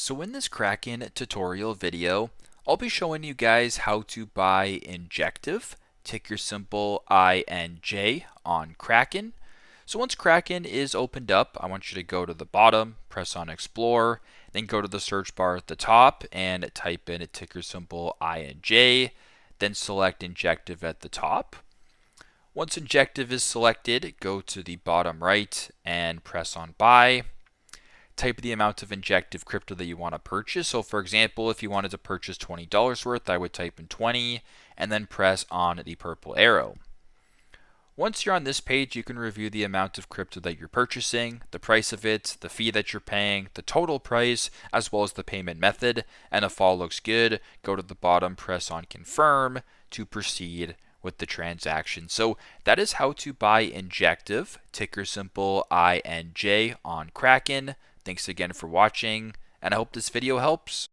So in this Kraken tutorial video, I'll be showing you guys how to buy Injective, ticker symbol INJ on Kraken. So once Kraken is opened up, I want you to go to the bottom, press on Explore, then go to the search bar at the top and type in a ticker symbol INJ, then select Injective at the top. Once Injective is selected, go to the bottom right and press on Buy. Type the amount of Injective crypto that you want to purchase. So for example, if you wanted to purchase $20 worth, I would type in 20 and then press on the purple arrow. Once you're on this page, you can review the amount of crypto that you're purchasing, the price of it, the fee that you're paying, the total price, as well as the payment method. And if all looks good, go to the bottom, press on confirm to proceed with the transaction. So that is how to buy Injective, ticker symbol INJ on Kraken. Thanks again for watching, and I hope this video helps.